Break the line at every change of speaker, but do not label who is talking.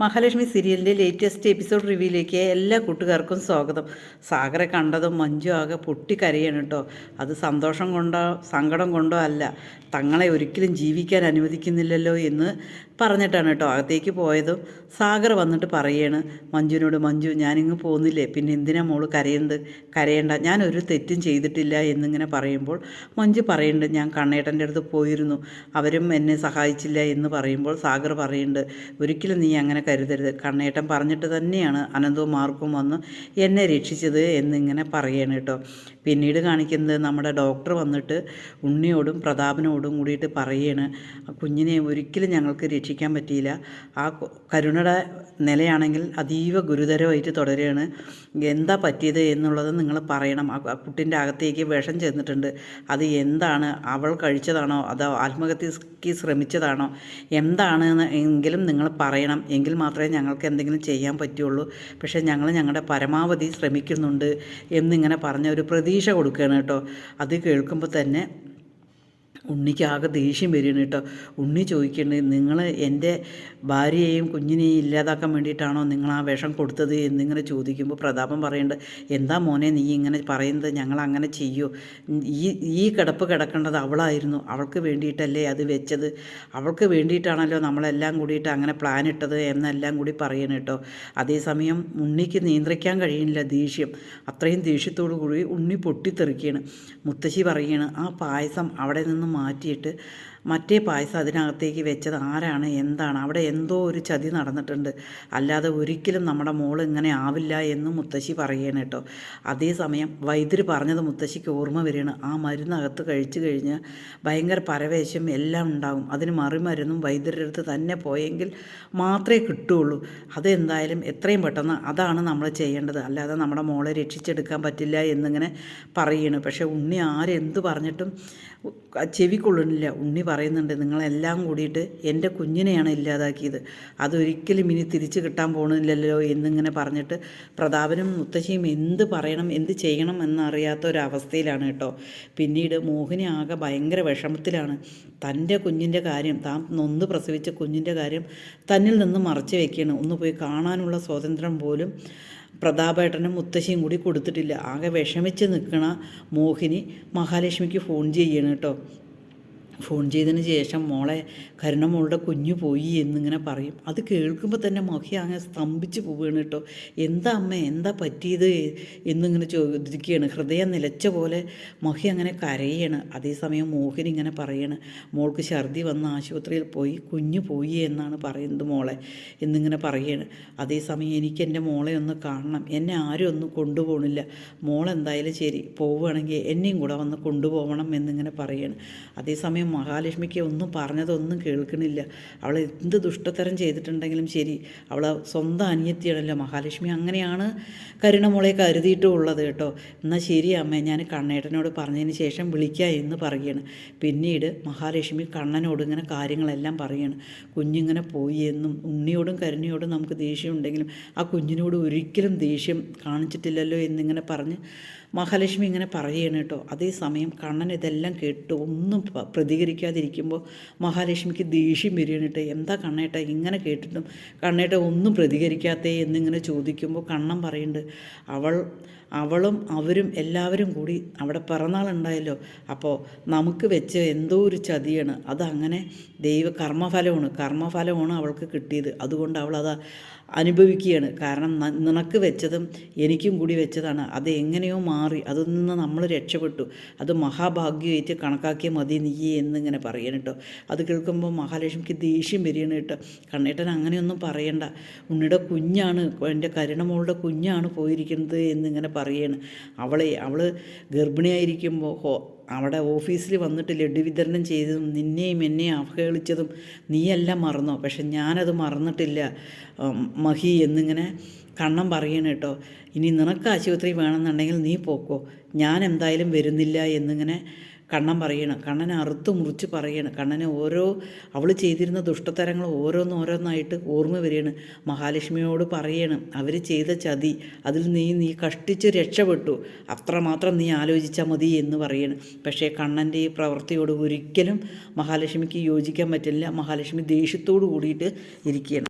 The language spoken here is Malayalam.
മഹാലക്ഷ്മി സീരിയലിൻ്റെ ലേറ്റസ്റ്റ് എപ്പിസോഡ് റിവ്യൂയിലേക്ക് എല്ലാ കൂട്ടുകാർക്കും സ്വാഗതം. സാഗറെ കണ്ടതും മഞ്ജു ആകെ പൊട്ടിക്കരയാണ് കേട്ടോ. അത് സന്തോഷം കൊണ്ടോ സങ്കടം കൊണ്ടോ അല്ല, തങ്ങളെ ഒരിക്കലും ജീവിക്കാൻ അനുവദിക്കുന്നില്ലല്ലോ എന്ന് പറഞ്ഞിട്ടാണ് കേട്ടോ അകത്തേക്ക് പോയതും. സാഗർ വന്നിട്ട് പറയാണ് മഞ്ജുവിനോട്, മഞ്ജു ഞാനിങ്ങ് പോകുന്നില്ലേ, പിന്നെ എന്തിനാ മോള് കരയണ്ട, ഞാനൊരു തെറ്റും ചെയ്തിട്ടില്ല എന്നിങ്ങനെ പറയുമ്പോൾ മഞ്ജു പറയുന്നുണ്ട് ഞാൻ കണ്ണേട്ടൻ്റെ അടുത്ത് പോയിരുന്നു, അവരും എന്നെ സഹായിച്ചില്ല എന്ന് പറയുമ്പോൾ സാഗർ പറയുന്നുണ്ട് ഒരിക്കലും നീ അങ്ങനെ കരുതരുത്, കണ്ണേട്ടൻ പറഞ്ഞിട്ട് തന്നെയാണ് അനന്തവും മാർക്കും വന്ന് എന്നെ രക്ഷിച്ചത് എന്നിങ്ങനെ പറയണം കേട്ടോ. പിന്നീട് കാണിക്കുന്നത് നമ്മുടെ ഡോക്ടർ വന്നിട്ട് ഉണ്ണിയോടും പ്രതാപനോടും കൂടിയിട്ട് പറയാണ് കുഞ്ഞിനെ ഒരിക്കലും ഞങ്ങൾക്ക് രക്ഷിക്കാൻ പറ്റിയില്ല, ആ കരുണയുടെ നിലയാണെങ്കിൽ അതീവ ഗുരുതരമായിട്ട് തുടരുകയാണ്, എന്താ പറ്റിയത് എന്നുള്ളത് നിങ്ങൾ പറയണം, ആ കുട്ടിൻ്റെ അകത്തേക്ക് വിഷം ചെന്നിട്ടുണ്ട്, അത് എന്താണ്, അവൾ കഴിച്ചതാണോ അതോ ആത്മഹത്യക്ക് ശ്രമിച്ചതാണോ എന്താണ് എങ്കിലും നിങ്ങൾ പറയണം, എങ്കിൽ മാത്രമേ ഞങ്ങൾക്ക് എന്തെങ്കിലും ചെയ്യാൻ പറ്റുള്ളൂ, പക്ഷേ ഞങ്ങൾ ഞങ്ങളുടെ പരമാവധി ശ്രമിക്കുന്നുണ്ട് എന്നിങ്ങനെ പറഞ്ഞ ഒരു പ്രതീക്ഷ കൊടുക്കുകയാണ് കേട്ടോ. അത് കേൾക്കുമ്പോൾ തന്നെ ഉണ്ണിക്ക് ആകെ ദേഷ്യം വരികയാണ് കേട്ടോ. ഉണ്ണി ചോദിക്കേണ്ടത് നിങ്ങൾ എൻ്റെ ഭാര്യയെയും കുഞ്ഞിനെയും ഇല്ലാതാക്കാൻ വേണ്ടിയിട്ടാണോ നിങ്ങൾ ആ വിഷം കൊടുത്തത് എന്നിങ്ങനെ ചോദിക്കുമ്പോൾ പ്രതാപൻ പറയുന്നുണ്ട് എന്താ മോനെ നീ ഇങ്ങനെ പറയുന്നത്, ഞങ്ങൾ അങ്ങനെ ചെയ്യൂ, ഈ കിടപ്പ് കിടക്കേണ്ടത് അവളായിരുന്നു, അവൾക്ക് വേണ്ടിയിട്ടല്ലേ അത് വെച്ചത്, അവൾക്ക് വേണ്ടിയിട്ടാണല്ലോ നമ്മളെല്ലാം കൂടിയിട്ട് അങ്ങനെ പ്ലാൻ ഇട്ടത് എന്നെല്ലാം കൂടി പറയണം കേട്ടോ. അതേസമയം ഉണ്ണിക്ക് നിയന്ത്രിക്കാൻ കഴിയുന്നില്ല ദേഷ്യം, അത്രയും ദേഷ്യത്തോടു കൂടി ഉണ്ണി പൊട്ടിത്തെറിക്കുകയാണ്. മുത്തശ്ശി പറയുകയാണ് ആ പായസം അവിടെ നിന്ന് മാറ്റിയിട്ട് മറ്റേ പായസം അതിനകത്തേക്ക് വെച്ചത് ആരാണ്, എന്താണ്, അവിടെ എന്തോ ഒരു ചതി നടന്നിട്ടുണ്ട്, അല്ലാതെ ഒരിക്കലും നമ്മുടെ മോൾ ഇങ്ങനെ ആവില്ല എന്ന് മുത്തശ്ശി പറയുകയാണ് കേട്ടോ. അതേസമയം വൈദ്യര് പറഞ്ഞത് മുത്തശ്ശിക്ക് ഓർമ്മ വരികയാണ്, ആ മരുന്നകത്ത് കഴിച്ചു കഴിഞ്ഞാൽ ഭയങ്കര പരവേശം എല്ലാം ഉണ്ടാകും, അതിന് മറുമരുന്നും വൈദ്യരുടെ അടുത്ത് തന്നെ പോയെങ്കിൽ മാത്രമേ കിട്ടുകയുള്ളൂ, അതെന്തായാലും എത്രയും പെട്ടെന്ന് അതാണ് നമ്മൾ ചെയ്യേണ്ടത്, അല്ലാതെ നമ്മുടെ മോളെ രക്ഷിച്ചെടുക്കാൻ പറ്റില്ല എന്നിങ്ങനെ പറയുകയാണ്. പക്ഷേ ഉണ്ണി ആരെന്ത് പറഞ്ഞിട്ടും ചെവിക്കൊള്ളുന്നില്ല. ഉണ്ണി പറയുന്നുണ്ട് നിങ്ങളെല്ലാം കൂടിയിട്ട് എൻ്റെ കുഞ്ഞിനെയാണ് ഇല്ലാതാക്കിയത്, അതൊരിക്കലും ഇനി തിരിച്ചു കിട്ടാൻ പോകുന്നില്ലല്ലോ എന്നിങ്ങനെ പറഞ്ഞിട്ട് പ്രതാപനും മുത്തശ്ശിയും എന്ത് പറയണം എന്ത് ചെയ്യണം എന്നറിയാത്ത ഒരവസ്ഥയിലാണ് കേട്ടോ. പിന്നീട് മോഹിനി ആകെ ഭയങ്കര വിഷമത്തിലാണ്, തൻ്റെ കുഞ്ഞിൻ്റെ കാര്യം, താൻ നൊന്ത് പ്രസവിച്ച കുഞ്ഞിൻ്റെ കാര്യം തന്നിൽ നിന്ന് മറച്ചു വയ്ക്കുകയാണ്, ഒന്ന് പോയി കാണാനുള്ള സ്വാതന്ത്ര്യം പോലും പ്രതാപേട്ടനും മുത്തശ്ശിയും കൂടി കൊടുത്തിട്ടില്ല. ആകെ വിഷമിച്ച് നിൽക്കണ മോഹിനി മഹാലക്ഷ്മിക്ക് ഫോൺ ചെയ്യണം കേട്ടോ. ഫോൺ ചെയ്തതിന് ശേഷം മോളെ കരുണമോളുടെ കുഞ്ഞു പോയി എന്നിങ്ങനെ പറയും. അത് കേൾക്കുമ്പോൾ തന്നെ മഹി അങ്ങനെ സ്തംഭിച്ച് പോവുകയാണ് കേട്ടോ. എന്താ അമ്മ എന്താ പറ്റിയത് എന്നിങ്ങനെ ചോദിക്കുകയാണ്. ഹൃദയം നിലച്ച പോലെ മഹി അങ്ങനെ കരയാണ്. അതേസമയം മോഹിനി ഇങ്ങനെ പറയാണ് മോൾക്ക് ഛർദി വന്ന് ആശുപത്രിയിൽ പോയി, കുഞ്ഞു പോയി എന്നാണ് പറയുന്നത് മോളെ എന്നിങ്ങനെ പറയുകയാണ്. അതേസമയം എനിക്ക് എൻ്റെ മോളെ ഒന്ന് കാണണം, എന്നെ ആരും ഒന്നും കൊണ്ടുപോകണില്ല, മോളെന്തായാലും ശരി പോവുകയാണെങ്കിൽ എന്നെയും കൂടെ വന്ന് കൊണ്ടുപോകണം എന്നിങ്ങനെ പറയുകയാണ്. അതേസമയം മഹാലക്ഷ്മിക്ക് ഒന്നും പറഞ്ഞതൊന്നും കേൾക്കണില്ല. അവൾ എന്ത് ദുഷ്ടത്തരം ചെയ്തിട്ടുണ്ടെങ്കിലും ശരി, അവൾ സ്വന്തം അനിയത്തിയാണല്ലോ മഹാലക്ഷ്മി, അങ്ങനെയാണ് കരുണമോളെ കരുതിയിട്ടുള്ളത് കേട്ടോ. എന്നാൽ ശരി അമ്മേ, ഞാൻ കണ്ണേട്ടനോട് പറഞ്ഞതിന് ശേഷം വിളിക്കാം എന്ന് പറയുകയാണ്. പിന്നീട് മഹാലക്ഷ്മി കണ്ണനോട് ഇങ്ങനെ കാര്യങ്ങളെല്ലാം പറയുകയാണ്. കുഞ്ഞിങ്ങനെ പോയി എന്നും ഉണ്ണിയോടും കരുണയോടും നമുക്ക് ദേഷ്യം ഉണ്ടെങ്കിലും ആ കുഞ്ഞിനോട് ഒരിക്കലും ദേഷ്യം കാണിച്ചിട്ടില്ലല്ലോ എന്നിങ്ങനെ പറഞ്ഞ് മഹാലക്ഷ്മി ഇങ്ങനെ പറയുകയാണ് കേട്ടോ. അതേസമയം കണ്ണൻ ഇതെല്ലാം കേട്ട് ഒന്നും പ്രതികരിക്കാതിരിക്കുമ്പോൾ മഹാലക്ഷ്മിക്ക് ദേഷ്യം വരികയാണ് കേട്ടോ. എന്താ കണ്ണേട്ട ഇങ്ങനെ കേട്ടിട്ടും കണ്ണേട്ട ഒന്നും പ്രതികരിക്കാത്തേ എന്നിങ്ങനെ ചോദിക്കുമ്പോൾ കണ്ണൻ പറയുന്നുണ്ട് അവളും അവരും എല്ലാവരും കൂടി അവിടെ പിറന്നാളുണ്ടായല്ലോ, അപ്പോൾ നമുക്ക് വെച്ച് എന്തോ ഒരു ചതിയാണ്, അതങ്ങനെ കർമ്മഫലമാണ് അവൾക്ക് കിട്ടിയത്, അതുകൊണ്ട് അവളത് അനുഭവിക്കുകയാണ്. കാരണം നിനക്ക് വെച്ചതും എനിക്കും കൂടി വെച്ചതാണ്, അത് എങ്ങനെയോ മാറി, അതിൽ നിന്ന് നമ്മൾ രക്ഷപ്പെട്ടു, അത് മഹാഭാഗ്യമായിട്ട് കണക്കാക്കിയാൽ മതി നീ എന്നിങ്ങനെ പറയണം കേട്ടോ. അത് കേൾക്കുമ്പോൾ മഹാലക്ഷ്മിക്ക് ദേഷ്യം വരികയാണ് കേട്ടോ. കണ്ണേട്ടൻ അങ്ങനെയൊന്നും പറയണ്ട, ഉണ്ണിയുടെ കുഞ്ഞാണ്, എൻ്റെ കരുണമോളുടെ കുഞ്ഞാണ് പോയിരിക്കുന്നത് എന്നിങ്ങനെ പറയുകയാണ്. അവൾ ഗർഭിണിയായിരിക്കുമ്പോൾ അവിടെ ഓഫീസിൽ വന്നിട്ട് ലഡ്ഡു വിതരണം ചെയ്തതും നിന്നെയും എന്നെയും അവഹേളിച്ചതും നീയെല്ലാം മറന്നോ, പക്ഷെ ഞാനത് മറന്നിട്ടില്ല മഹി എന്നിങ്ങനെ കണ്ണൻ പറയണം കേട്ടോ. ഇനി നിനക്ക് ആശുപത്രി വേണമെന്നുണ്ടെങ്കിൽ നീ പോക്കോ, ഞാൻ എന്തായാലും വരുന്നില്ല എന്നിങ്ങനെ കണ്ണൻ പറയണം. കണ്ണനെ അറുത്ത് മുറിച്ച് പറയണം. കണ്ണനെ അവൾ ചെയ്തിരുന്ന ദുഷ്ടതരങ്ങൾ ഓരോന്നോരോന്നായിട്ട് ഓർമ്മ വരികയാണ്. മഹാലക്ഷ്മിയോട് പറയണം അവർ ചെയ്ത ചതി, അതിൽ നീ കഷ്ടിച്ച് രക്ഷപ്പെട്ടു, അത്രമാത്രം നീ ആലോചിച്ചാൽ മതി എന്ന് പറയണം. പക്ഷേ കണ്ണൻ്റെ ഈ പ്രവൃത്തിയോട് ഒരിക്കലും മഹാലക്ഷ്മിക്ക് യോജിക്കാൻ പറ്റില്ല. മഹാലക്ഷ്മി ദേഷ്യത്തോടു കൂടിയിട്ട് ഇരിക്കുകയാണ്.